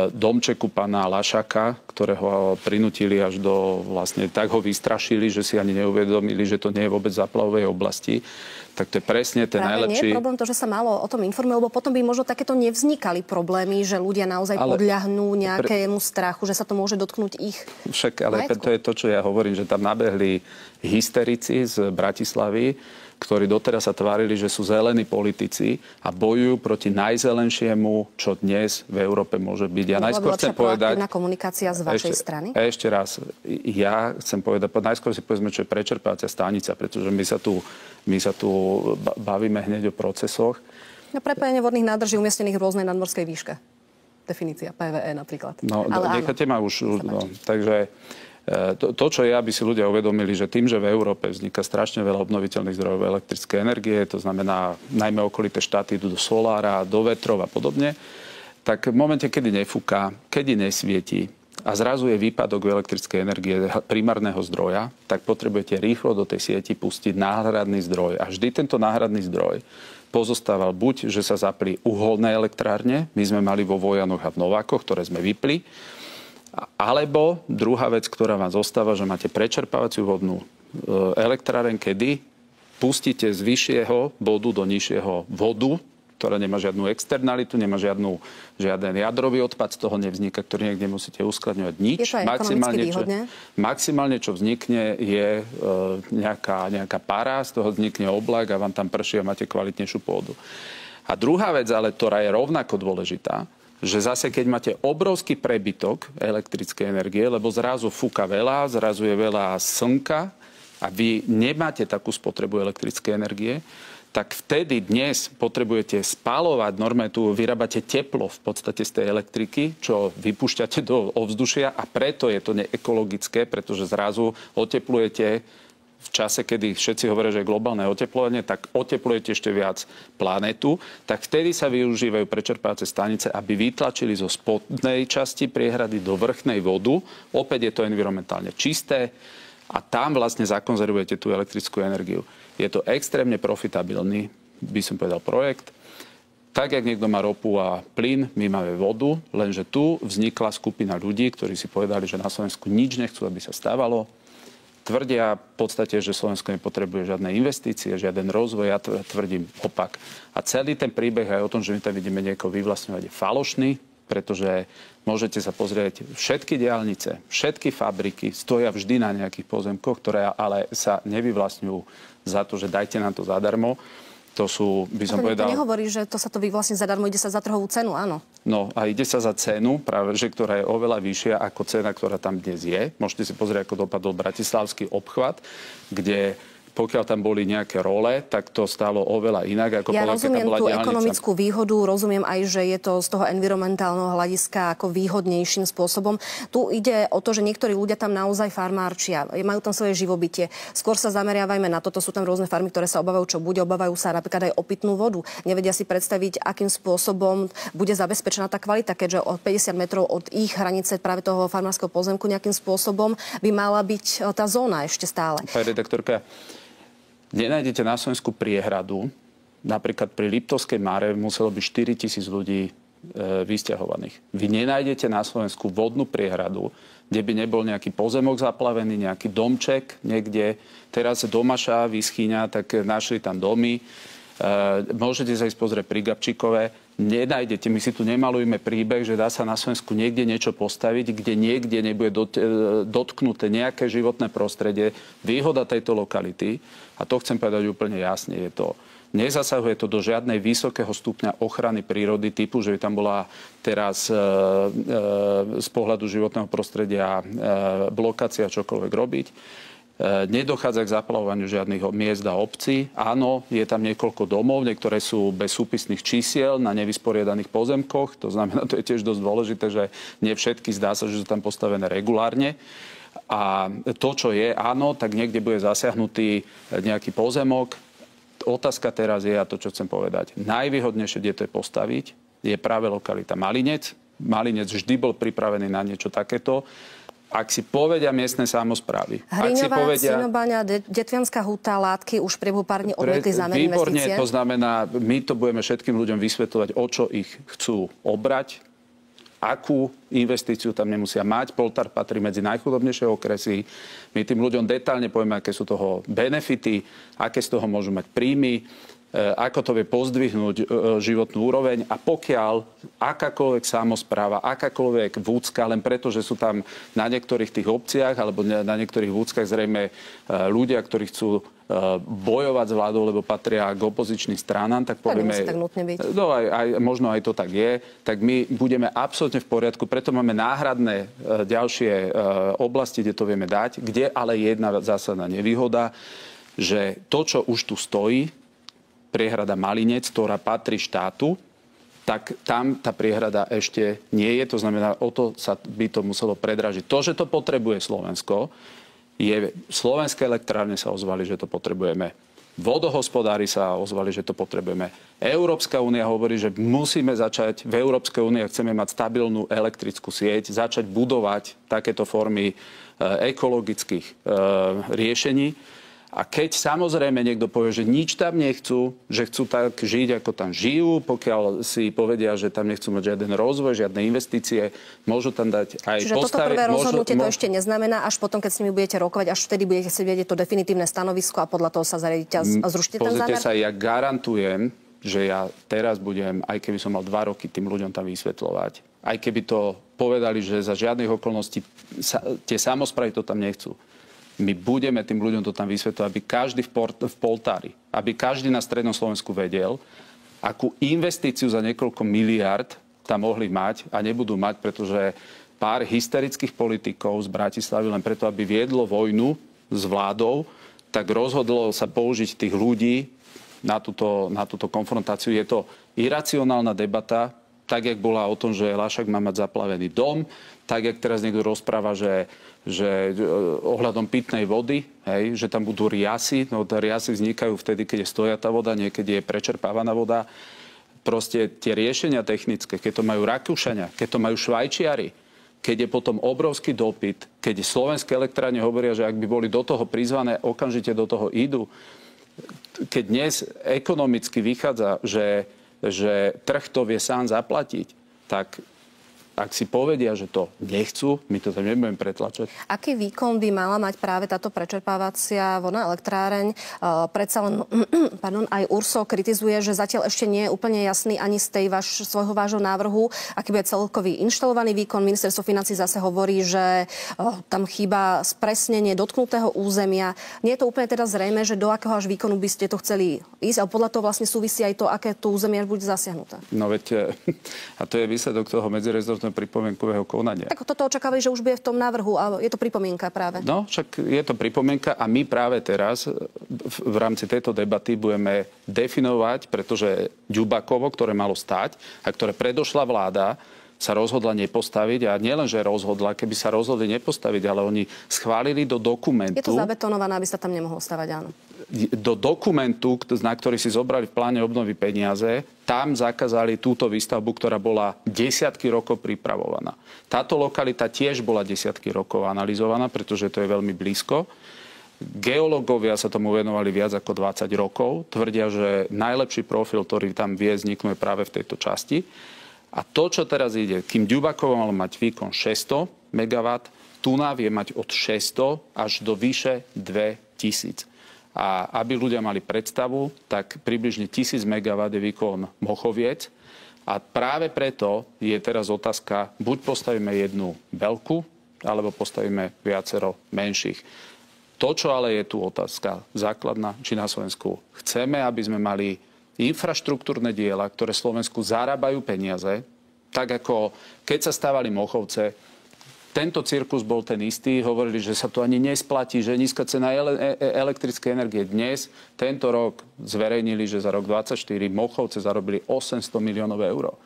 domčeku pána Lašaka, ktorého prinútili až do vlastne, tak ho vystrašili, že si ani neuvedomili, že to nie je vôbec záplavovej oblasti. Tak to je presne ten najlepší. Nie je problém to, že sa málo o tom informuje, lebo potom by možno takéto nevznikali problémy, že ľudia naozaj podľahnú nejakému strachu, že sa to môže dotknúť ich. Však, ale to je to, čo ja hovorím, že tam nabehli hysterici z Bratislavy, ktorí doteraz sa tvárili, že sú zelení politici a bojujú proti najzelenšiemu, čo dnes v Európe môže byť. Ja najskôr chcem povedať... komunikácia z vašej strany? Ešte raz, ja chcem povedať, najskôr si povedzme, čo je prečerpávacia stanica, pretože my sa tu bavíme hneď o procesoch. No, prepojenie vodných nádrží umiestnených v rôznej nadmorskej výške. Definícia PVE napríklad. No, necháte ma už... No, takže... To, čo je, aby si ľudia uvedomili, že tým, že v Európe vzniká strašne veľa obnoviteľných zdrojov elektrickej energie, to znamená najmä okolité štáty idú do solára, do vetrov a podobne, tak v momente, kedy nefúka, kedy nesvieti a zrazu je výpadok elektrickej energie primárneho zdroja, tak potrebujete rýchlo do tej sieti pustiť náhradný zdroj. A vždy tento náhradný zdroj pozostával buď, že sa zapli uholné elektrárne, my sme mali vo Vojanoch a v Novákoch, ktoré sme vypli, alebo druhá vec, ktorá vám zostáva, že máte prečerpávaciu vodnú elektráreň, kedy pustíte z vyššieho bodu do nižšieho vodu, ktorá nemá žiadnu externalitu, nemá žiaden jadrový odpad, z toho nevzniká, ktorý niekde musíte uskladňovať nič. Je to ekonomicky výhodné? Maximálne, čo vznikne, je nejaká para, z toho vznikne oblak a vám tam prší a máte kvalitnejšiu pôdu. A druhá vec, ale ktorá je rovnako dôležitá, že zase keď máte obrovský prebytok elektrickej energie, lebo zrazu fúka veľa, zrazu je veľa slnka a vy nemáte takú spotrebu elektrickej energie, tak vtedy dnes potrebujete spaľovať, normálne tu vyrábate teplo v podstate z tej elektriky, čo vypúšťate do ovzdušia a preto je to neekologické, pretože zrazu oteplujete v čase, kedy všetci hovoria, že je globálne oteplovanie, tak oteplujete ešte viac planetu, tak vtedy sa využívajú prečerpávacie stanice, aby vytlačili zo spodnej časti priehrady do vrchnej vodu. Opäť je to environmentálne čisté a tam vlastne zakonzervujete tú elektrickú energiu. Je to extrémne profitabilný, by som povedal, projekt. Tak, jak niekto má ropu a plyn, my máme vodu, lenže tu vznikla skupina ľudí, ktorí si povedali, že na Slovensku nič nechcú, aby sa stávalo. Tvrdia v podstate, že Slovensko nepotrebuje žiadne investície, žiaden rozvoj. Ja tvrdím opak. A celý ten príbeh aj o tom, že my tam vidíme niekoho vyvlastňovať, je falošný, pretože môžete sa pozrieť, všetky diaľnice, všetky fabriky stoja vždy na nejakých pozemkoch, ktoré ale sa nevyvlastňujú za to, že dajte nám to zadarmo. To sú, by som povedal... To nehovorí, že to sa to vyvlastní zadarmo, ide sa za trhovú cenu, áno. No a ide sa za cenu, práve, že ktorá je oveľa vyššia ako cena, ktorá tam dnes je. Môžete si pozrieť, ako dopadol bratislavský obchvat, kde pokiaľ tam boli nejaké role, tak to stálo oveľa inak, ako ja rozumiem tú diaľnica. Ekonomickú výhodu, rozumiem aj, že je to z toho environmentálneho hľadiska ako výhodnejším spôsobom. Tu ide o to, že niektorí ľudia tam naozaj farmárčia, majú tam svoje živobytie. Skôr sa zameriavajme na toto, sú tam rôzne farmy, ktoré sa obávajú, čo bude, obávajú sa napríklad aj o pitnú vodu. Nevedia si predstaviť, akým spôsobom bude zabezpečená tá kvalita, keďže od 50 metrov od ich hranice práve toho farmárskeho pozemku nejakým spôsobom by mala byť tá zóna ešte stále. Pani redaktorka, nenájdete na Slovensku priehradu. Napríklad pri Liptovskej Mare muselo byť 4 000 ľudí vysťahovaných. Vy nenájdete na Slovensku vodnú priehradu, kde by nebol nejaký pozemok zaplavený, nejaký domček niekde. Teraz do Maša vyschýňa, tak našli tam domy. Môžete sa ísť pozrieť pri Gabčíkove. Nenájdete, my si tu nemalujeme príbeh, že dá sa na Slovensku niekde niečo postaviť, kde niekde nebude dotknuté nejaké životné prostredie. Výhoda tejto lokality, a to chcem povedať úplne jasne, je to, nezasahuje to do žiadnej vysokého stupňa ochrany prírody typu, že by tam bola teraz z pohľadu životného prostredia blokácia čokoľvek robiť. Nedochádza k zaplavovaniu žiadnych miest a obcí. Áno, je tam niekoľko domov, niektoré sú bez súpisných čísiel na nevysporiadaných pozemkoch. To znamená, to je tiež dosť dôležité, že nie všetky zdá sa, že sú tam postavené regulárne. A to, čo je, áno, tak niekde bude zasiahnutý nejaký pozemok. Otázka teraz je, a to, čo chcem povedať, najvýhodnejšie, kde to je postaviť, je práve lokalita Malinec. Malinec vždy bol pripravený na niečo takéto. Ak si povedia miestne samosprávy. Hriňová, Cinobaňa, Detvianská Huta, Látky už v priebehu pár dní odmietli zámer investície. Výborne, to znamená, my to budeme všetkým ľuďom vysvetľovať, o čo ich chcú obrať, akú investíciu tam nemusia mať. Poltár patrí medzi najchudobnejšie okresy. My tým ľuďom detálne povieme, aké sú toho benefity, aké z toho môžu mať príjmy, ako to vie pozdvihnúť životnú úroveň a pokiaľ akákoľvek samospráva, akákoľvek vúcka, len preto, že sú tam na niektorých tých obciach alebo na niektorých vúckach zrejme ľudia, ktorí chcú bojovať s vládou, lebo patria k opozičným stranám, tak povieme... Tak nutne byť. No, možno aj to tak je. Tak my budeme absolútne v poriadku, preto máme náhradné ďalšie oblasti, kde to vieme dať, kde ale je jedna zásadná nevýhoda, že to, čo už tu stojí, priehrada Malinec, ktorá patrí štátu, tak tam tá priehrada ešte nie je. To znamená, o to sa by to muselo predražiť. To, že to potrebuje Slovensko, slovenské elektrárne sa ozvali, že to potrebujeme. Vodohospodári sa ozvali, že to potrebujeme. Európska únia hovorí, že musíme začať v Európskej únii, ak chceme mať stabilnú elektrickú sieť, začať budovať takéto formy ekologických riešení. A keď samozrejme niekto povie, že nič tam nechcú, že chcú tak žiť, ako tam žijú, pokiaľ si povedia, že tam nechcú mať žiaden rozvoj, žiadne investície, môžu tam dať aj Čiže toto prvé rozhodnutie to ešte neznamená, až potom, keď s nimi budete rokovať, až vtedy budete si vedieť to definitívne stanovisko a podľa toho sa zariadíte a zrušíte ten zámer? Pozrite sa, ja garantujem, že ja teraz budem, aj keby som mal 2 roky tým ľuďom tam vysvetľovať, aj keby to povedali, že za žiadnych okolností tie samosprávy to tam nechcú. My budeme tým ľuďom to tam vysvetľovať, aby každý v Poltári, aby každý na strednom Slovensku vedel, akú investíciu za niekoľko miliárd tam mohli mať a nebudú mať, pretože pár hysterických politikov z Bratislavy len preto, aby viedlo vojnu s vládou, tak rozhodlo sa použiť tých ľudí na túto konfrontáciu. Je to iracionálna debata, tak, jak bola o tom, že Lašák má mať zaplavený dom, tak, jak teraz niekto rozpráva, že ohľadom pitnej vody, hej, že tam budú riasy. No, riasy vznikajú vtedy, keď je stojatá voda, niekedy je prečerpávaná voda. Proste tie riešenia technické, keď to majú Rakúšania, keď to majú Švajčiari, keď je potom obrovský dopyt, keď slovenské elektrárne hovoria, že ak by boli do toho prizvané, okamžite do toho idú. Keď dnes ekonomicky vychádza, že trh to vie sám zaplatiť, tak ak si povedia, že to nechcú, my to tam nebudeme pretlačať. Aký výkon by mala mať práve táto prečerpávacia vodná elektráreň? Predsa len, aj URSO kritizuje, že zatiaľ ešte nie je úplne jasný ani z tej svojho vášho návrhu, aký bude celkový inštalovaný výkon. Ministerstvo financií zase hovorí, že tam chýba spresnenie dotknutého územia. Nie je to úplne teda zrejme, že do akého až výkonu by ste to chceli ísť, ale podľa toho vlastne súvisí aj to, aké to územie bude zasiahnuté. No veď, a to je výsledok toho medzirezortného pripomienkového konania. Tak toto očakávali, že už bude v tom návrhu, ale je to pripomienka práve. No, však je to pripomienka a my práve teraz v rámci tejto debaty budeme definovať, pretože Ďubakovo, ktoré malo stať a ktoré predošla vláda, sa rozhodla nepostaviť a nielen, že rozhodla, keby sa rozhodli nepostaviť, ale oni schválili do dokumentu... Je to zabetonované, aby sa tam nemohlo stavať, áno. Do dokumentu, na ktorý si zobrali v pláne obnovy peniaze, tam zakázali túto výstavbu, ktorá bola desiatky rokov pripravovaná. Táto lokalita tiež bola desiatky rokov analyzovaná, pretože to je veľmi blízko. Geológovia sa tomu venovali viac ako 20 rokov. Tvrdia, že najlepší profil, ktorý tam vie vzniknúť práve v tejto časti. A to, čo teraz ide, kým Ďubakovo malo mať výkon 600 MW, Tuná vie mať od 600 až do vyše 2000. A aby ľudia mali predstavu, tak približne 1000 MW je výkon Mochoviec. A práve preto je teraz otázka, buď postavíme jednu veľkú, alebo postavíme viacero menších. To, čo ale je tu otázka základná, či na Slovensku chceme, aby sme mali infraštruktúrne diela, ktoré Slovensku zarábajú peniaze, tak ako keď sa stávali Mochovce, tento cirkus bol ten istý, hovorili, že sa to ani nesplatí, že je nízka cena elektrickej energie. Dnes, tento rok zverejnili, že za rok 2024 Mochovce zarobili 800 miliónov eur.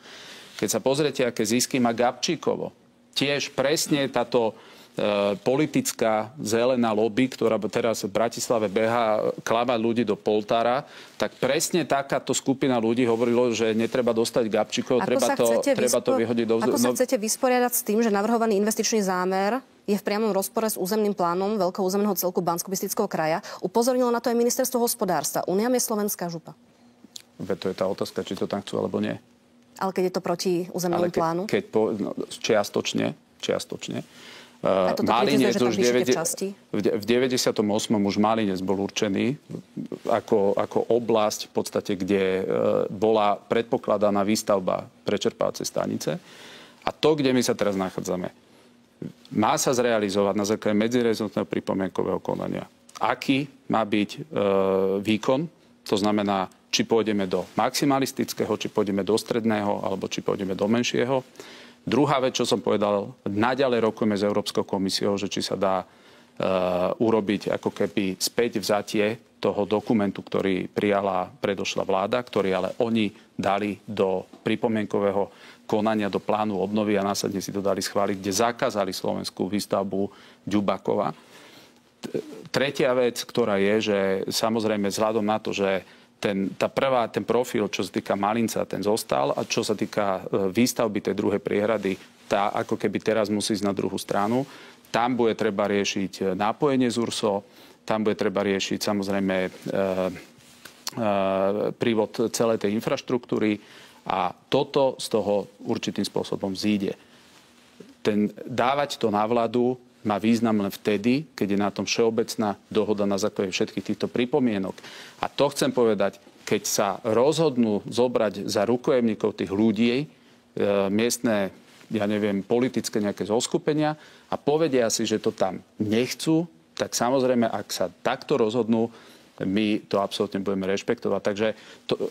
Keď sa pozriete, aké zisky má Gabčíkovo, tiež presne táto politická zelená lobby, ktorá teraz v Bratislave behá klamať ľudí do poltára, tak presne takáto skupina ľudí hovorilo, že netreba dostať gabčíkov, treba to vyhodiť do vzduchu. Ako sa chcete vysporiadať s tým, že navrhovaný investičný zámer je v priamom rozpore s územným plánom veľkého územného celku Banskobystrického kraja? Upozornilo na to aj ministerstvo hospodárstva. Únia je slovenská župa. To je tá otázka, či to tam chcú alebo nie. Ale keď je to proti územnému plánu? Čiastočne. Malinec už v 98. už Malinec bol určený ako oblasť, v podstate, kde bola predpokladaná výstavba prečerpávacej stanice. A to, kde my sa teraz nachádzame, má sa zrealizovať na základe medzirezortného pripomienkového konania. Aký má byť výkon, to znamená, či pôjdeme do maximalistického, či pôjdeme do stredného, alebo či pôjdeme do menšieho. Druhá vec, čo som povedal, naďalej rokujeme s Európskou komisiou, že či sa dá urobiť ako keby späť vzatie toho dokumentu, ktorý prijala predošla vláda, ktorý ale oni dali do pripomienkového konania, do plánu obnovy a následne si to dali schváliť, kde zakázali slovenskú výstavbu Ďubakova. Tretia vec, ktorá je, že samozrejme vzhľadom na to, že ten profil, čo sa týka Malinca, ten zostal a čo sa týka výstavby tej druhej priehrady, tá ako keby teraz musí ísť na druhú stranu. Tam bude treba riešiť nápojenie z URSO, tam bude treba riešiť samozrejme prívod celej tej infraštruktúry a toto z toho určitým spôsobom zíde. Dávať to na vládu má význam len vtedy, keď je na tom všeobecná dohoda na základe všetkých týchto pripomienok. A to chcem povedať, keď sa rozhodnú zobrať za rukojemníkov tých ľudí, miestne, politické nejaké zoskupenia a povedia si, že to tam nechcú, tak samozrejme, ak sa takto rozhodnú, my to absolútne budeme rešpektovať. Takže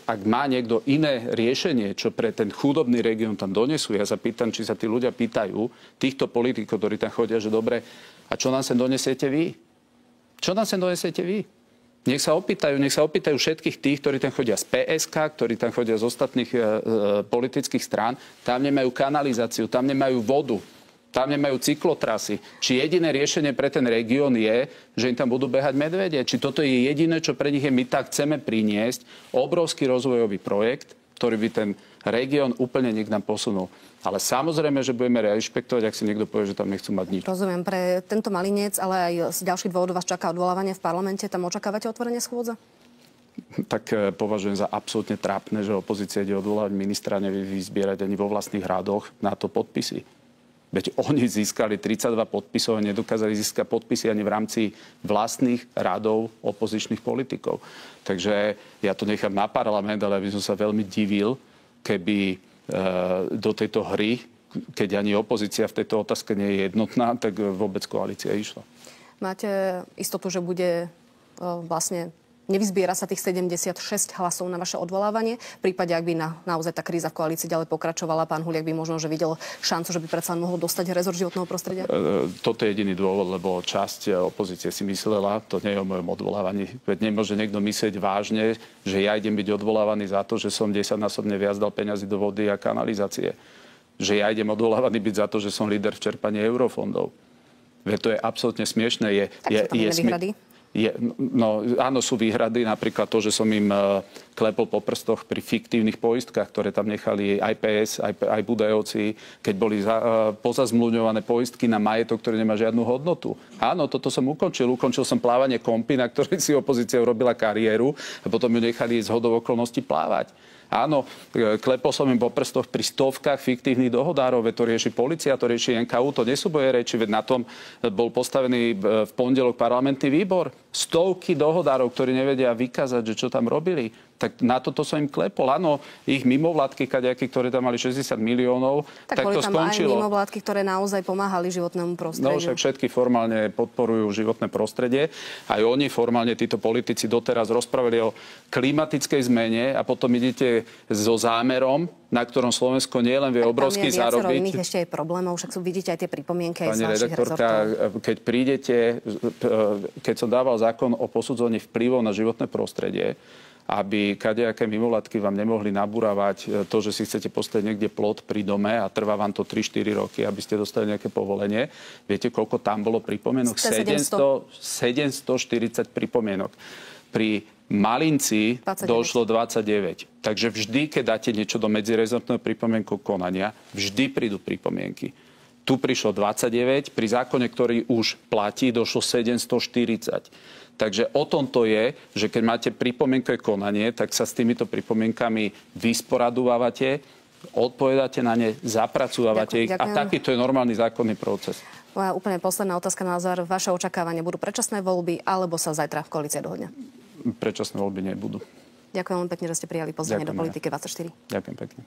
ak má niekto iné riešenie, čo pre ten chudobný región tam donesú, ja sa pýtam, či sa tí ľudia pýtajú, týchto politikov, ktorí tam chodia, že dobre, a čo nám sem donesiete vy? Čo nám sem donesiete vy? Nech sa opýtajú všetkých tých, ktorí tam chodia z PSK, ktorí tam chodia z ostatných politických strán. Tam nemajú kanalizáciu, tam nemajú vodu. Tam nemajú cyklotrasy. Či jediné riešenie pre ten región je, že im tam budú behať medvede? Či toto je jediné, čo pre nich je, my tak chceme priniesť obrovský rozvojový projekt, ktorý by ten región úplne niekam posunul. Ale samozrejme, že budeme rešpektovať, ak si niekto povie, že tam nechcú mať nič. Rozumiem. Pre tento Malinec, ale aj z ďalších dôvodov vás čaká odvolávanie v parlamente. Tam očakávate otvorenie schôdze? Tak považujem za absolútne trápne, že opozícia ide odvolávať ministra, nevie vyzbierať ani vo vlastných radoch na to podpisy. Veď oni získali 32 podpisov a nedokázali získať podpisy ani v rámci vlastných radov opozičných politikov. Takže ja to nechám na parlament, ale by som sa veľmi divil, keby do tejto hry, keď ani opozícia v tejto otázke nie je jednotná, tak vôbec koalícia išla. Máte istotu, že bude vlastne nevyzbiera sa tých 76 hlasov na vaše odvolávanie? V prípade, ak by naozaj tá kríza v koalícii ďalej pokračovala, pán Huliak by možno, že videl šancu, že by predsa mohol dostať rezort životného prostredia? Toto je jediný dôvod, lebo časť opozície si myslela, to nie je o mojom odvolávaní. Veď nemôže niekto myslieť vážne, že ja idem byť odvolávaný za to, že som 10-násobne viac dal peňazí do vody a kanalizácie. Že ja idem odvolávaný byť za to, že som líder v čerpaní eurofondov. Veď to je absolútne smiešné. Áno, sú výhrady, napríklad to, že som im klepol po prstoch pri fiktívnych poistkách, ktoré tam nechali aj PS, aj Budajovci, keď boli pozazmluvňované poistky na majetok, ktorý nemá žiadnu hodnotu. Áno, toto som ukončil. Ukončil som plávanie kompy, na ktorej si opozícia urobila kariéru a potom ju nechali zhodou okolností plávať. Áno, klepol som im po prstoch pri stovkách fiktívnych dohodárov, veď to rieši polícia, to rieši NKÚ, to nie sú boje reči, veď na tom bol postavený v pondelok parlamentný výbor. Stovky dohodárov, ktorí nevedia vykázať, že čo tam robili. Tak na toto som im klepol. Áno, ich mimovládky, kadejaké, ktoré tam mali 60 miliónov, tak to skončilo. Aj mimovládky, ktoré naozaj pomáhali životnému prostrediu. No však všetky formálne podporujú životné prostredie. Aj oni formálne, títo politici doteraz rozprávali o klimatickej zmene a potom idete so zámerom, na ktorom Slovensko nie len vie obrovský zárobiť. Tam je viacero iných ešte aj problémov, však vidíte aj tie pripomienky aj z vašich redaktorka, keď prídete, keď som dával zákon o posudzovaní vplyvov na životné prostredie aby kadejaké mimovládky vám nemohli nabúravať to, že si chcete postaviť niekde plot pri dome a trvá vám to 3-4 roky, aby ste dostali nejaké povolenie. Viete, koľko tam bolo pripomienok? 740 pripomienok. Pri Malinci 29. Došlo 29. Takže vždy, keď dáte niečo do medzirezortného pripomienku konania, vždy prídu pripomienky. Tu prišlo 29, pri zákone, ktorý už platí, došlo 740. Takže o tom to je, že keď máte pripomienkové konanie, tak sa s týmito pripomienkami vysporadúvate, odpovedáte na ne, zapracúvate ich a takýto je normálny zákonný proces. Moja úplne posledná otázka na záver. Vaše očakávania budú predčasné voľby alebo sa zajtra v koalícii dohodne? Predčasné voľby nebudú. Ďakujem veľmi pekne, že ste prijali pozvanie do Politiky 24. Ďakujem pekne.